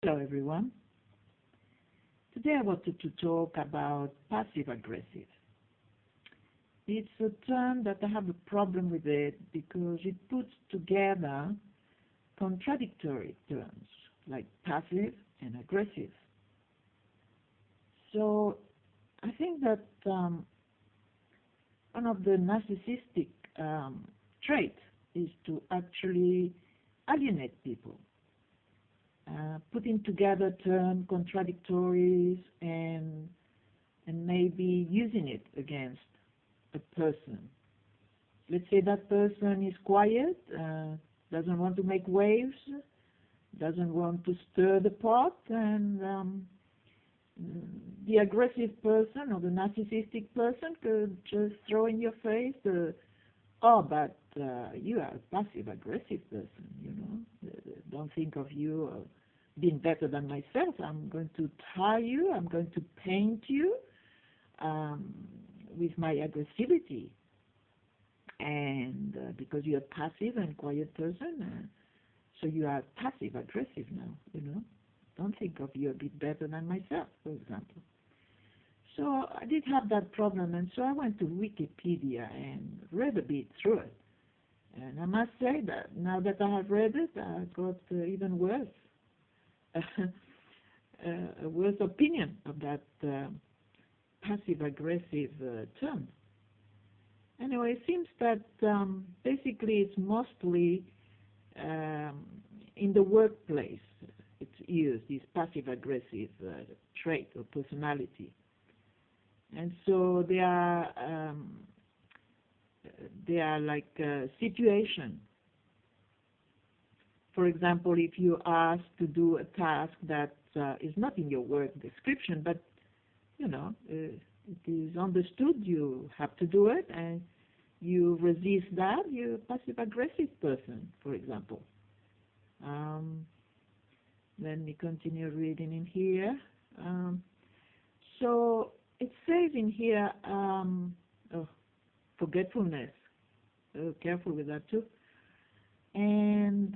Hello, everyone. Today I wanted to talk about passive aggressive. It's a term that I have a problem with it because it puts together contradictory terms like passive and aggressive. So I think that one of the narcissistic traits is to actually alienate people. Putting together term contradictories and maybe using it against a person. Let's say that person is quiet, doesn't want to make waves, doesn't want to stir the pot, and the aggressive person or the narcissistic person could just throw in your face but you are a passive-aggressive person, you know. Don't think of you being better than myself. I'm going to tie you. I'm going to paint you with my aggressivity. And because you're a passive and quiet person, so you are passive-aggressive now, you know. Don't think of you a bit better than myself, for example. So I did have that problem, and so I went to Wikipedia and read a bit through it. And I must say that now that I have read it, I got even worse, a worse opinion of that passive-aggressive term. Anyway, it seems that basically it's mostly in the workplace it's used, this passive-aggressive trait or personality. And so they are like a situation. For example, if you are asked to do a task that is not in your work description, but you know it is understood you have to do it, and you resist that, you're a passive-aggressive person, for example. Let me continue reading in here. So it says in here, forgetfulness. Oh, careful with that too. And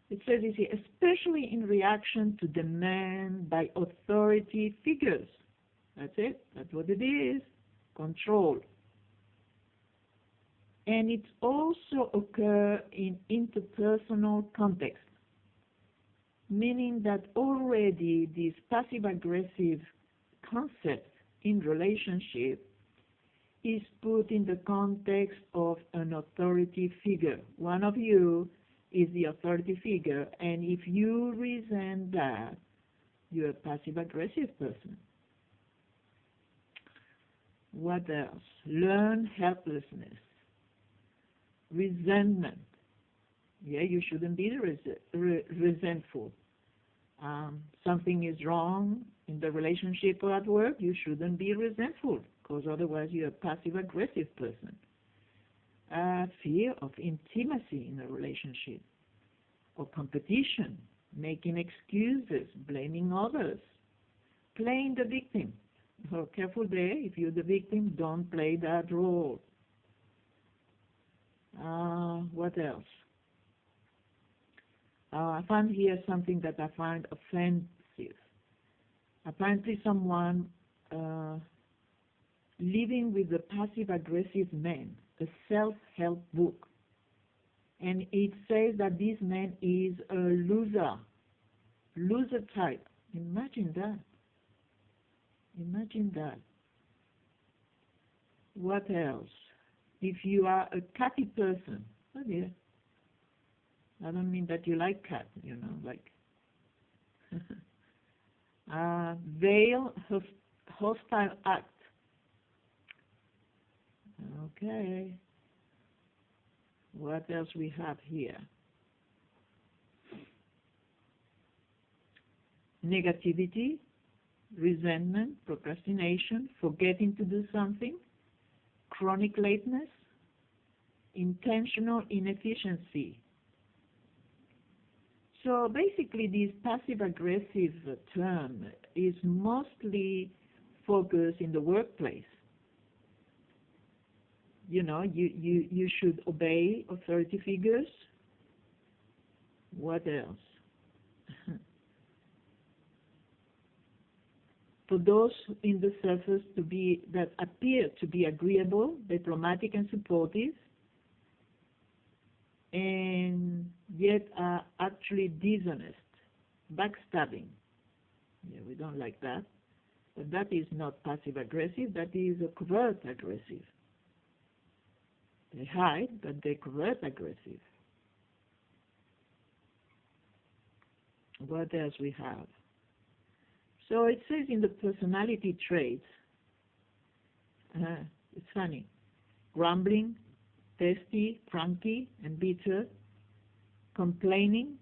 it says here, especially in reaction to demand by authority figures. That's it. That's what it is. Control. And it also occurs in interpersonal context, meaning that already this passive-aggressive concept in relationship is put in the context of an authority figure. One of you is the authority figure, and if you resent that, you're a passive-aggressive person. What else? Learn helplessness. Resentment. Yeah, you shouldn't be resentful. Something is wrong in the relationship or at work, you shouldn't be resentful, because otherwise you're a passive-aggressive person. Fear of intimacy in a relationship, or competition, making excuses, blaming others, playing the victim. So careful there, if you're the victim, don't play that role. What else? I found here something that I find offensive. Apparently someone living with a passive-aggressive man, a self-help book. And it says that this man is a loser type. Imagine that. Imagine that. What else? If you are a catty person, oh dear. I don't mean that you like cat, you know, like veil hostile act. Okay. What else we have here? Negativity, resentment, procrastination, forgetting to do something, chronic lateness, intentional inefficiency. So basically this passive-aggressive term is mostly focused in the workplace. You know, you should obey authority figures. What else? for those in the surface that appear to be agreeable, diplomatic, and supportive, and yet are actually dishonest, backstabbing. Yeah, we don't like that. But that is not passive-aggressive, that is a covert aggressive. They hide, but they're covert aggressive. What else we have? So it says in the personality traits, it's funny, grumbling, testy, cranky, and bitter, complaining,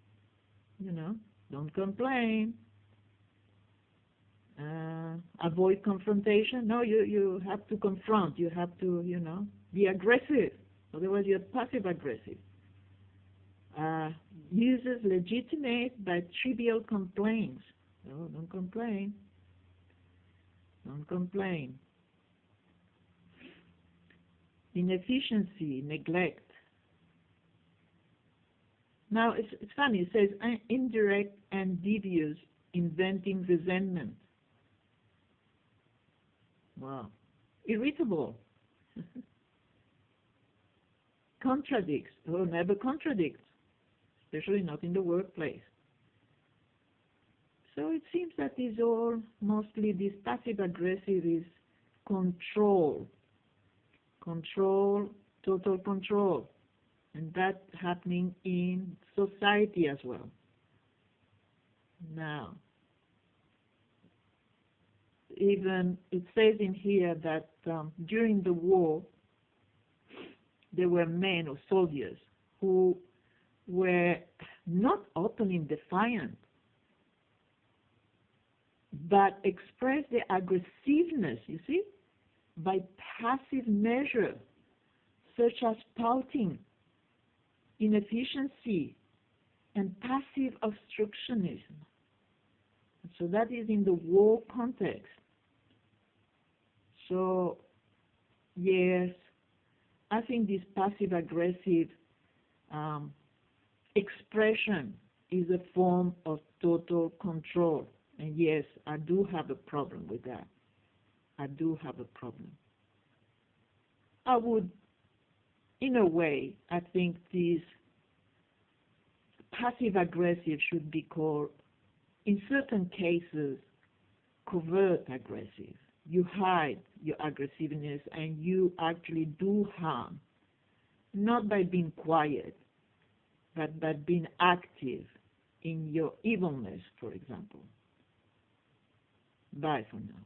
don't complain. Avoid confrontation. No, you have to confront. You have to, be aggressive. Otherwise, you're passive-aggressive. Uses legitimate but trivial complaints. No, don't complain. Don't complain. Inefficiency, neglect. Now, it's funny. It says indirect and devious, inventing resentment. Wow. Irritable. Contradicts. Oh, never contradicts, especially not in the workplace. So it seems that is all mostly this passive-aggressive is control. Control, total control. And that's happening in society as well. Now, even it says in here that during the war, there were men or soldiers who were not openly defiant, but expressed their aggressiveness, you see, by passive measure, such as pouting, inefficiency, and passive obstructionism. So that is in the war context. So, yes, I think this passive-aggressive expression is a form of total control. And yes, I do have a problem with that. I do have a problem. I would, in a way, I think this passive-aggressive should be called, in certain cases, covert aggressive. You hide your aggressiveness and you actually do harm, not by being quiet, but by being active in your evilness, for example. Bye for now.